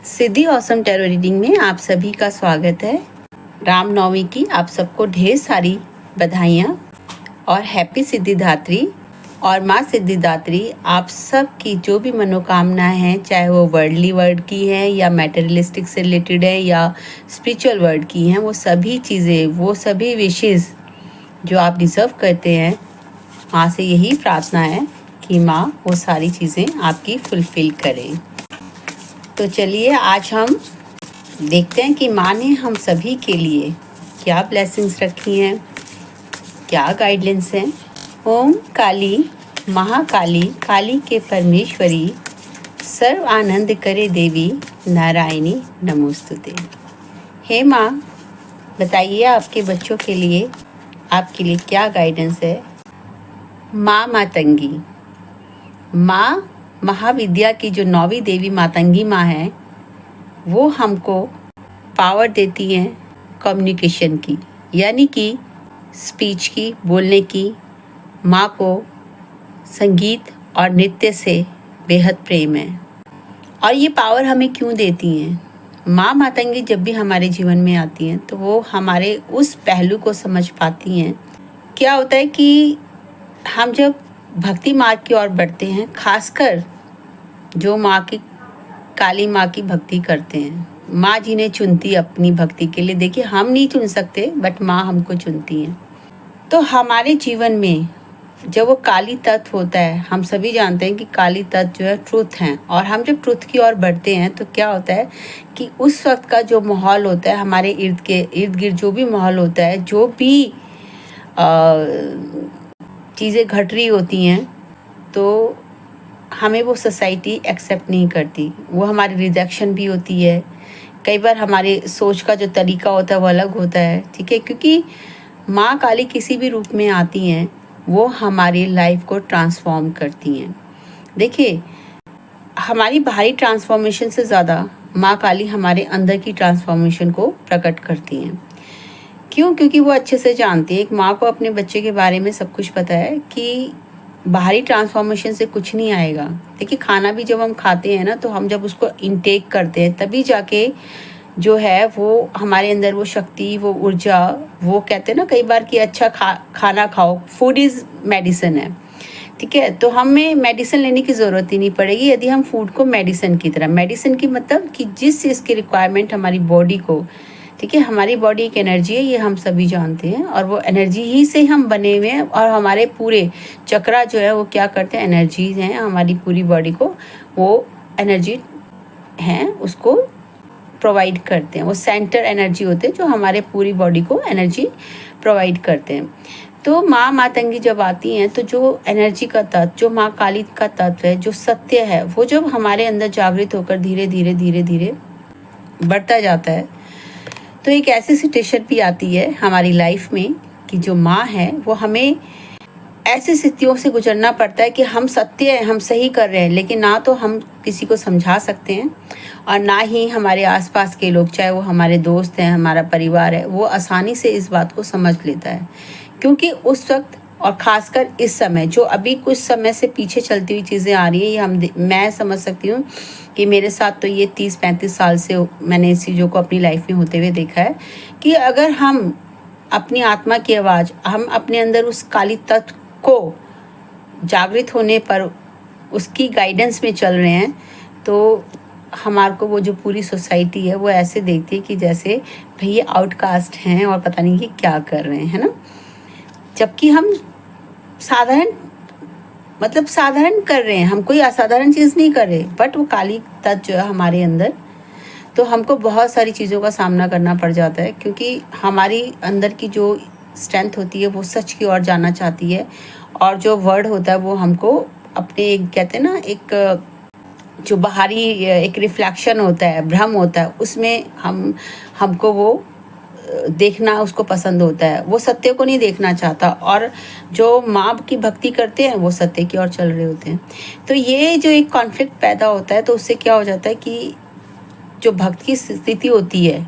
सिद्धि awesome tarot reading में आप सभी का स्वागत है। रामनवमी की आप सबको ढेर सारी बधाइयाँ और हैप्पी सिद्धिदात्री। और माँ सिद्धिदात्री आप सब की जो भी मनोकामनाएं हैं, चाहे वो वर्ल्डली वर्ल्ड की हैं या मैटेरियलिस्टिक से रिलेटेड है या स्पिरिचुअल वर्ल्ड की हैं, वो सभी चीज़ें, वो सभी विशेज़ जो आप डिज़र्व करते हैं, माँ से यही प्रार्थना है कि माँ वो सारी चीज़ें आपकी फुलफ़िल करें। तो चलिए आज हम देखते हैं कि माँ ने हम सभी के लिए क्या ब्लेसिंग्स रखी हैं, क्या गाइडलाइंस हैं। ओम काली महाकाली काली के परमेश्वरी सर्व आनंद करे देवी नारायणी नमोस्तुते। हे माँ, बताइए आपके बच्चों के लिए आपके लिए क्या गाइडेंस है। माँ मातंगी, माँ महाविद्या की जो 9वीं देवी मातंगी माँ है, वो हमको पावर देती हैं कम्युनिकेशन की, यानी कि स्पीच की, बोलने की। माँ को संगीत और नृत्य से बेहद प्रेम है। और ये पावर हमें क्यों देती हैं? माँ मातंगी जब भी हमारे जीवन में आती हैं तो वो हमारे उस पहलू को समझ पाती हैं। क्या होता है कि हम जब भक्ति मार्ग की ओर बढ़ते हैं, खासकर जो माँ की काली माँ की भक्ति करते हैं, माँ जिन्हें चुनती अपनी भक्ति के लिए। देखिए, हम नहीं चुन सकते, बट माँ हमको चुनती हैं। तो हमारे जीवन में जब वो काली तत्व होता है, हम सभी जानते हैं कि काली तत्व जो है ट्रुथ हैं, और हम जब ट्रुथ की ओर बढ़ते हैं तो क्या होता है कि उस वक्त का जो माहौल होता है, हमारे इर्द गिर्द जो भी माहौल होता है, जो भी चीज़ें घट रही होती हैं, तो हमें वो सोसाइटी एक्सेप्ट नहीं करती, वो हमारी रिजेक्शन भी होती है। कई बार हमारे सोच का जो तरीका होता है वो अलग होता है, ठीक है, क्योंकि माँ काली किसी भी रूप में आती हैं, वो हमारी लाइफ को ट्रांसफॉर्म करती हैं। देखिए, हमारी बाहरी ट्रांसफॉर्मेशन से ज़्यादा माँ काली हमारे अंदर की ट्रांसफॉर्मेशन को प्रकट करती हैं। क्यों? क्योंकि वो अच्छे से जानती है, एक माँ को अपने बच्चे के बारे में सब कुछ पता है कि बाहरी ट्रांसफॉर्मेशन से कुछ नहीं आएगा। देखिए, खाना भी जब हम खाते हैं ना, तो हम जब उसको इनटेक करते हैं तभी जाके जो है वो हमारे अंदर वो शक्ति, वो ऊर्जा, वो कहते हैं ना कई बार कि अच्छा खाना खाओ, फूड इज़ मेडिसिन है, ठीक है। तो हमें मेडिसिन लेने की ज़रूरत ही नहीं पड़ेगी यदि हम फूड को मेडिसिन की तरह, मेडिसिन की मतलब कि जिस चीज़ की रिक्वायरमेंट हमारी बॉडी को, ठीक है, हमारी बॉडी एक एनर्जी है, ये हम सभी जानते हैं, और वो एनर्जी ही से हम बने हुए हैं। और हमारे पूरे चक्रा जो है वो क्या करते हैं, एनर्जीज हैं, हमारी पूरी बॉडी को वो एनर्जी हैं उसको प्रोवाइड करते हैं। वो सेंटर एनर्जी होते हैं जो हमारे पूरी बॉडी को एनर्जी प्रोवाइड करते हैं। तो माँ मातंगी जब आती हैं तो जो एनर्जी का तत्व, जो माँ काली का तत्व है, जो सत्य है, वो जब हमारे अंदर जागृत होकर धीरे धीरे धीरे धीरे बढ़ता जाता है, तो एक ऐसी सिचुएशन भी आती है हमारी लाइफ में कि जो माँ है वो हमें ऐसी स्थितियों से गुजरना पड़ता है कि हम सत्य हैं, हम सही कर रहे हैं, लेकिन ना तो हम किसी को समझा सकते हैं और ना ही हमारे आसपास के लोग, चाहे वो हमारे दोस्त हैं, हमारा परिवार है, वो आसानी से इस बात को समझ लेता है। क्योंकि उस वक्त, और ख़ासकर इस समय, जो अभी कुछ समय से पीछे चलती हुई चीज़ें आ रही हैं, ये मैं समझ सकती हूँ कि मेरे साथ तो ये 30-35 साल से मैंने इस चीज़ों को अपनी लाइफ में होते हुए देखा है कि अगर हम अपनी आत्मा की आवाज़, हम अपने अंदर उस काली तत्व को जागृत होने पर उसकी गाइडेंस में चल रहे हैं, तो हमारे को वो जो पूरी सोसाइटी है वो ऐसे देखती है कि जैसे भाई ये आउटकास्ट हैं और पता नहीं कि क्या कर रहे हैं, है ना। जबकि हम साधारण, मतलब साधारण कर रहे हैं, हम कोई असाधारण चीज़ नहीं कर रहे, बट वो काली तत्व जो है हमारे अंदर, तो हमको बहुत सारी चीज़ों का सामना करना पड़ जाता है। क्योंकि हमारी अंदर की जो स्ट्रेंथ होती है वो सच की ओर जाना चाहती है, और जो वर्ड होता है वो हमको अपने, कहते हैं ना, एक जो बाहरी एक रिफ्लेक्शन होता है, भ्रम होता है, उसमें हमको वो देखना उसको पसंद होता है, वो सत्य को नहीं देखना चाहता। और जो माँ की भक्ति करते हैं वो सत्य की ओर चल रहे होते हैं। तो ये जो एक कॉन्फ्लिक्ट पैदा होता है, तो उससे क्या हो जाता है कि जो भक्त की स्थिति होती है,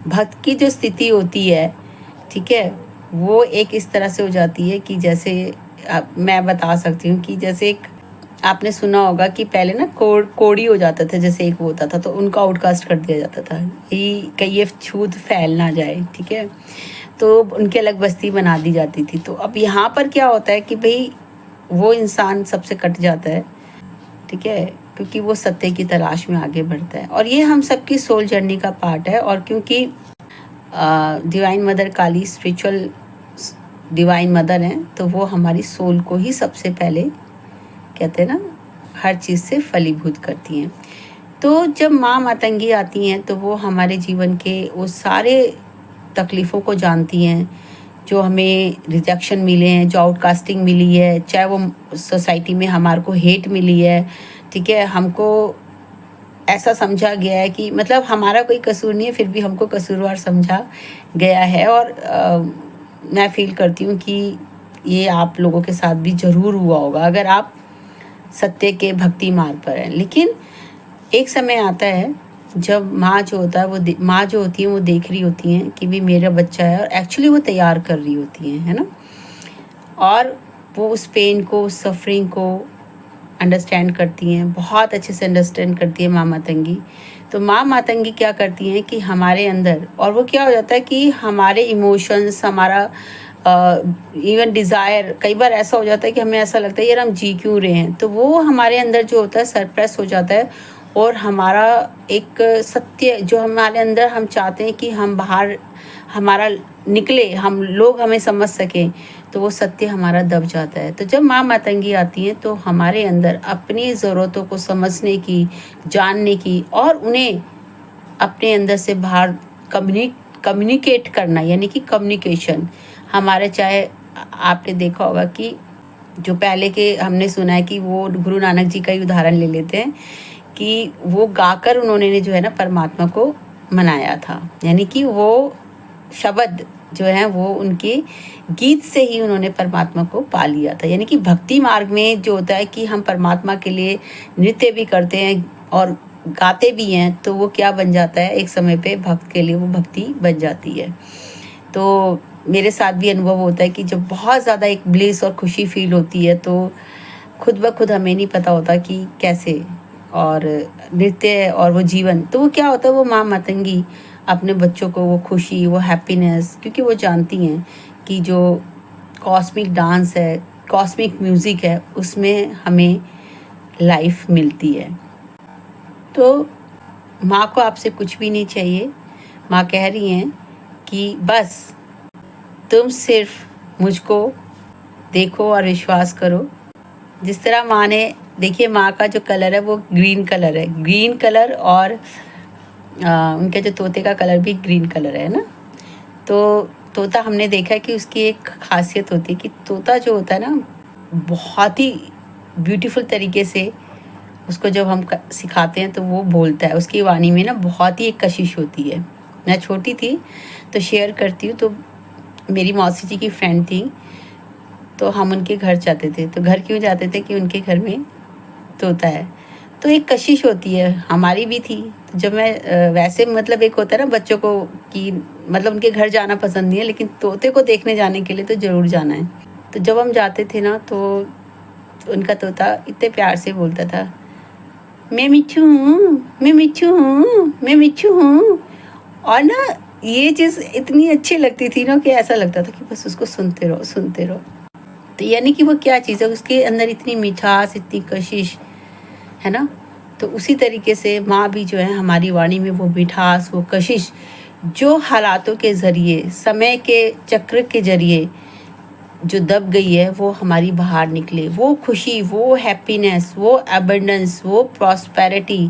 भक्त की जो स्थिति होती है, ठीक है, वो एक इस तरह से हो जाती है कि जैसे मैं बता सकती हूँ कि जैसे एक आपने सुना होगा कि पहले ना कोड़ी हो जाता था, जैसे एक वो होता था तो उनको आउटकास्ट कर दिया जाता था, ये कहीं ये छूत फैल ना जाए, ठीक है। तो उनकी अलग बस्ती बना दी जाती थी। तो अब यहाँ पर क्या होता है कि भाई वो इंसान सबसे कट जाता है, ठीक है, क्योंकि वो सत्य की तलाश में आगे बढ़ता है। और ये हम सबकी सोल जर्नी का पार्ट है। और क्योंकि डिवाइन मदर काली स्पिरिचुअल डिवाइन मदर हैं, तो वो हमारी सोल को ही सबसे पहले कहते हैं ना हर चीज़ से फलीभूत करती हैं। तो जब माँ मातंगी आती हैं तो वो हमारे जीवन के वो सारे तकलीफ़ों को जानती हैं, जो हमें रिजेक्शन मिले हैं, जो आउटकास्टिंग मिली है, चाहे वो सोसाइटी में हमारे को हेट मिली है, ठीक है, हमको ऐसा समझा गया है कि मतलब हमारा कोई कसूर नहीं है, फिर भी हमको कसूरवार समझा गया है। और मैं फील करती हूँ कि ये आप लोगों के साथ भी ज़रूर हुआ होगा अगर आप सत्य के भक्ति मार्ग पर हैं। लेकिन एक समय आता है जब माँ जो होता है वो माँ जो होती है वो देख रही होती हैं कि भी मेरा बच्चा है, और एक्चुअली वो तैयार कर रही होती हैं, है ना। और वो उस पेन को, उस सफरिंग को अंडरस्टैंड करती हैं, बहुत अच्छे से अंडरस्टैंड करती है माँ मातंगी। तो माँ मातंगी क्या करती हैं कि हमारे अंदर, और वो क्या हो जाता है कि हमारे इमोशंस, हमारा इवन डिज़ायर, कई बार ऐसा हो जाता है कि हमें ऐसा लगता है यार हम जी क्यों रहे हैं, तो वो हमारे अंदर जो होता है सरप्रेस हो जाता है। और हमारा एक सत्य जो हमारे अंदर हम चाहते हैं कि हम बाहर हमारा निकले, हम लोग हमें समझ सकें, तो वो सत्य हमारा दब जाता है। तो जब माँ मातंगी आती हैं तो हमारे अंदर अपनी ज़रूरतों को समझने की, जानने की, और उन्हें अपने अंदर से बाहर कम्युनिकेट करना, यानी कि कम्युनिकेशन हमारे, चाहे आपने देखा होगा कि जो पहले के हमने सुना है कि वो गुरु नानक जी का ही उदाहरण ले लेते हैं कि वो गाकर उन्होंने जो है ना परमात्मा को मनाया था, यानी कि वो शब्द जो है वो उनके गीत से ही उन्होंने परमात्मा को पा लिया था। यानी कि भक्ति मार्ग में जो होता है कि हम परमात्मा के लिए नृत्य भी करते हैं और गाते भी हैं, तो वो क्या बन जाता है, एक समय पे भक्त के लिए वो भक्ति बन जाती है। तो मेरे साथ भी अनुभव होता है कि जब बहुत ज़्यादा एक ब्लिस और खुशी फील होती है तो खुद ब खुद हमें नहीं पता होता कि कैसे, और नृत्य और वो जीवन, तो वो क्या होता है, वो माँ मातंगी अपने बच्चों को वो खुशी, वो हैप्पीनेस, क्योंकि वो जानती हैं कि जो कॉस्मिक डांस है, कॉस्मिक म्यूज़िक है, उसमें हमें लाइफ मिलती है। तो माँ को आपसे कुछ भी नहीं चाहिए। माँ कह रही हैं कि बस तुम सिर्फ मुझको देखो और विश्वास करो। जिस तरह माँ ने, देखिए माँ का जो कलर है वो ग्रीन कलर है, ग्रीन कलर, और उनके जो तोते का कलर भी ग्रीन कलर है ना। तो तोता हमने देखा है कि उसकी एक खासियत होती है कि तोता जो होता है ना बहुत ही ब्यूटीफुल तरीके से उसको जब हम सिखाते हैं तो वो बोलता है, उसकी वाणी में ना बहुत ही एक कशिश होती है। मैं छोटी थी तो शेयर करती हूँ, तो मेरी मौसी जी की फ्रेंड थी, तो हम उनके घर जाते थे। तो घर क्यों जाते थे कि उनके घर में तोता है, तो एक कशिश होती है, हमारी भी थी। तो जब मैं वैसे मतलब एक होता है ना बच्चों को कि मतलब उनके घर जाना पसंद नहीं है, लेकिन तोते को देखने जाने के लिए तो ज़रूर जाना है। तो जब हम जाते थे ना तो उनका तोता इतने प्यार से बोलता था, मैं मिठू हूँ, मैं मिठू हूँ, मैं मिठू हूँ। और ना ये चीज़ इतनी अच्छी लगती थी ना कि ऐसा लगता था कि बस उसको सुनते रहो, सुनते रहो। तो यानी कि वो क्या चीज़ है, उसके अंदर इतनी मिठास, इतनी कशिश है ना। तो उसी तरीके से माँ भी जो है हमारी वाणी में वो मिठास, वो कशिश जो हालातों के ज़रिए, समय के चक्र के ज़रिए जो दब गई है, वो हमारी बाहर निकले, वो खुशी, वो हैप्पीनेस, वो एबंडेंस, वो प्रॉस्पेरिटी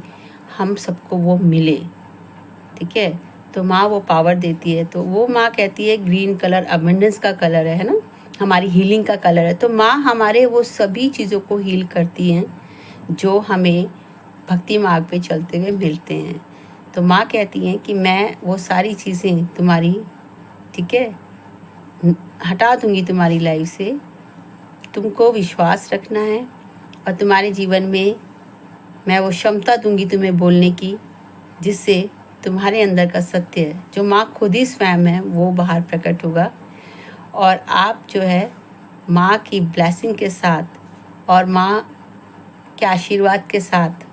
हम सबको वो मिले, ठीक है। तो माँ वो पावर देती है। तो वो माँ कहती है ग्रीन कलर एबंडेंस का कलर है ना, हमारी हीलिंग का कलर है। तो माँ हमारे वो सभी चीज़ों को हील करती हैं जो हमें भक्ति मार्ग पे चलते हुए मिलते हैं। तो माँ कहती हैं कि मैं वो सारी चीज़ें तुम्हारी, ठीक है, हटा दूंगी तुम्हारी लाइफ से। तुमको विश्वास रखना है और तुम्हारे जीवन में मैं वो क्षमता दूंगी तुम्हें बोलने की, जिससे तुम्हारे अंदर का सत्य जो माँ खुद ही स्वयं है वो बाहर प्रकट होगा। और आप जो है माँ की ब्लेसिंग के साथ और माँ के आशीर्वाद के साथ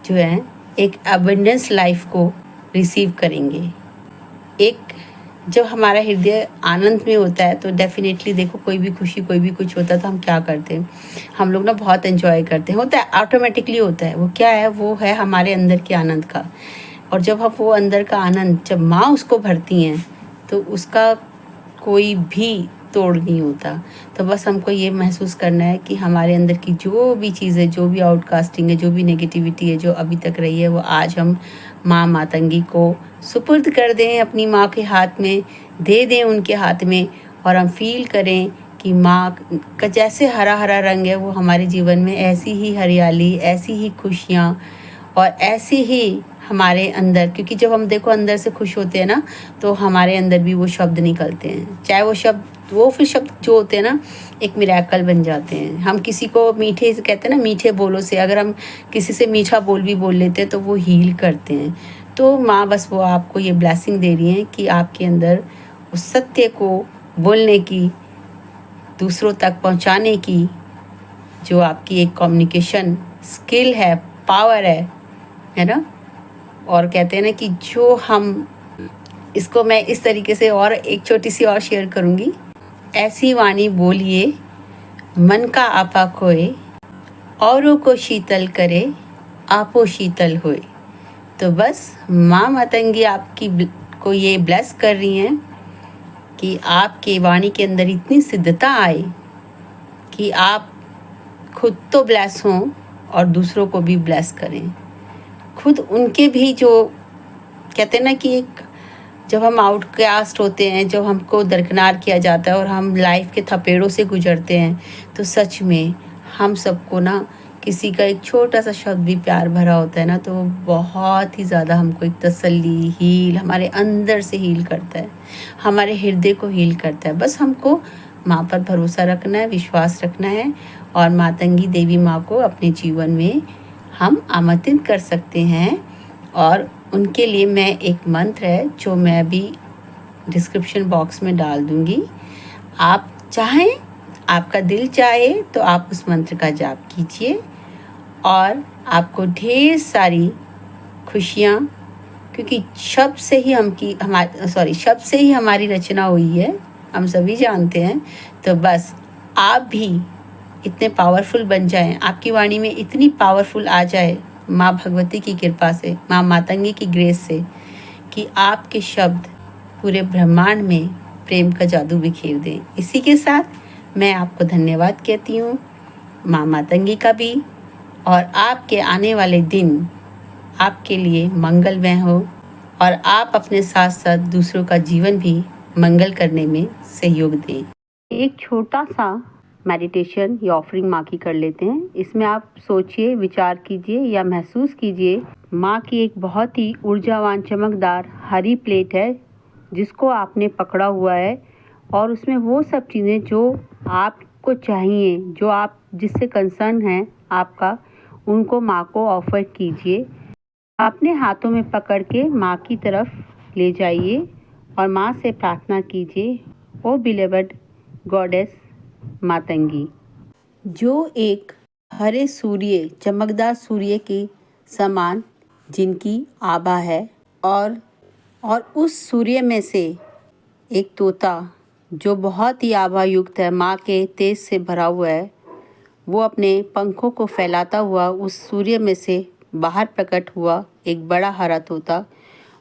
जो है एक अबंडेंस लाइफ को रिसीव करेंगे। एक जब हमारा हृदय आनंद में होता है तो डेफिनेटली देखो, कोई भी खुशी कोई भी कुछ होता है तो हम क्या करते हैं, हम लोग ना बहुत एंजॉय करते हैं, होता है ऑटोमेटिकली होता है। वो क्या है, वो है हमारे अंदर के आनंद का। और जब हम वो अंदर का आनंद, जब माँ उसको भरती हैं तो उसका कोई भी तोड़ नहीं होता। तो बस हमको ये महसूस करना है कि हमारे अंदर की जो भी चीज़ें, जो भी आउटकास्टिंग है, जो भी नेगेटिविटी है जो अभी तक रही है, वो आज हम माँ मातंगी को सुपुर्द कर दें, अपनी माँ के हाथ में दे दें, उनके हाथ में। और हम फील करें कि माँ का जैसे हरा हरा रंग है वो हमारे जीवन में ऐसी ही हरियाली, ऐसी ही खुशियाँ और ऐसी ही हमारे अंदर, क्योंकि जब हम देखो अंदर से खुश होते हैं ना तो हमारे अंदर भी वो शब्द निकलते हैं। चाहे वो शब्द, वो फिर शब्द जो होते हैं ना एक मिरेकल बन जाते हैं। हम किसी को मीठे से कहते हैं ना, मीठे बोलों से अगर हम किसी से मीठा बोल भी बोल लेते हैं तो वो हील करते हैं। तो माँ बस वो आपको ये ब्लेसिंग दे रही हैं कि आपके अंदर उस सत्य को बोलने की, दूसरों तक पहुँचाने की जो आपकी एक कम्युनिकेशन स्किल है, पावर है ना। और कहते हैं ना कि जो हम, इसको मैं इस तरीके से और एक छोटी सी और शेयर करूँगी। ऐसी वाणी बोलिए मन का आपा खोए, औरों को शीतल करे आपो शीतल होए। तो बस माँ मातंगी आपकी को ये ब्लेस कर रही हैं कि आपके वाणी के अंदर इतनी सिद्धता आए कि आप खुद तो ब्लेस हों और दूसरों को भी ब्लेस करें। खुद उनके भी, जो कहते हैं ना कि एक, जब हम आउटकास्ट होते हैं, जब हमको दरकिनार किया जाता है और हम लाइफ के थपेड़ों से गुजरते हैं, तो सच में हम सबको ना किसी का एक छोटा सा शब्द भी प्यार भरा होता है ना, तो वो बहुत ही ज़्यादा हमको एक तसल्ली, हील, हमारे अंदर से हील करता है, हमारे हृदय को हील करता है। बस हमको माँ पर भरोसा रखना है, विश्वास रखना है और मातंगी देवी माँ को अपने जीवन में हम आमंत्रित कर सकते हैं। और उनके लिए मैं एक मंत्र है जो मैं अभी डिस्क्रिप्शन बॉक्स में डाल दूँगी। आप चाहें, आपका दिल चाहे तो आप उस मंत्र का जाप कीजिए और आपको ढेर सारी खुशियाँ, क्योंकि शब्द से ही शब्द से ही हमारी रचना हुई है, हम सभी जानते हैं। तो बस आप भी इतने पावरफुल बन जाएं, आपकी वाणी में इतनी पावरफुल आ जाए माँ भगवती की कृपा से, माँ मातंगी की ग्रेस से, कि आपके शब्द पूरे ब्रह्मांड में प्रेम का जादू बिखेर दें। इसी के साथ मैं आपको धन्यवाद कहती हूँ, माँ मातंगी का भी, और आपके आने वाले दिन आपके लिए मंगलमय हो और आप अपने साथ साथ दूसरों का जीवन भी मंगल करने में सहयोग दें। एक छोटा सा मेडिटेशन या ऑफरिंग माँ की कर लेते हैं। इसमें आप सोचिए, विचार कीजिए या महसूस कीजिए, माँ की एक बहुत ही ऊर्जावान चमकदार हरी प्लेट है जिसको आपने पकड़ा हुआ है, और उसमें वो सब चीज़ें जो आपको चाहिए, जो आप जिससे कंसर्न है आपका, उनको माँ को ऑफर कीजिए। अपने हाथों में पकड़ के माँ की तरफ ले जाइए और माँ से प्रार्थना कीजिए, ओ बिलीवर्ड गॉडेस मातंगी, जो एक हरे सूर्य, चमकदार सूर्य के समान जिनकी आभा है, और उस सूर्य में से एक तोता जो बहुत ही आभा युक्त है, माँ के तेज से भरा हुआ है, वो अपने पंखों को फैलाता हुआ उस सूर्य में से बाहर प्रकट हुआ एक बड़ा हरा तोता।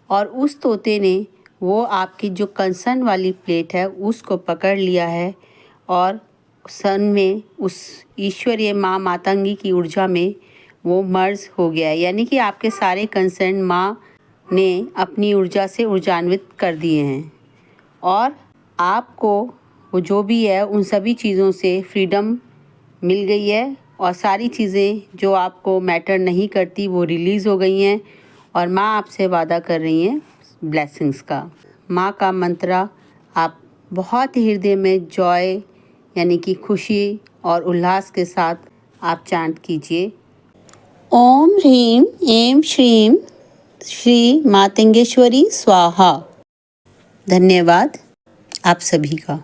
और उस तोते ने वो आपकी जो कंसर्न वाली प्लेट है उसको पकड़ लिया है और सन में उस ईश्वरीय माँ मातंगी की ऊर्जा में वो मर्ज हो गया है। यानी कि आपके सारे कंसर्न माँ ने अपनी ऊर्जा से ऊर्जान्वित कर दिए हैं और आपको वो जो भी है उन सभी चीज़ों से फ्रीडम मिल गई है और सारी चीज़ें जो आपको मैटर नहीं करती वो रिलीज़ हो गई हैं और माँ आपसे वादा कर रही हैं ब्लेसिंग्स का। माँ का मंत्र आप बहुत ही हृदय में जॉय यानी कि खुशी और उल्लास के साथ आप चांट कीजिए, ओम ह्रीम ऐं श्रीम श्री मातंगेश्वरी स्वाहा। धन्यवाद आप सभी का।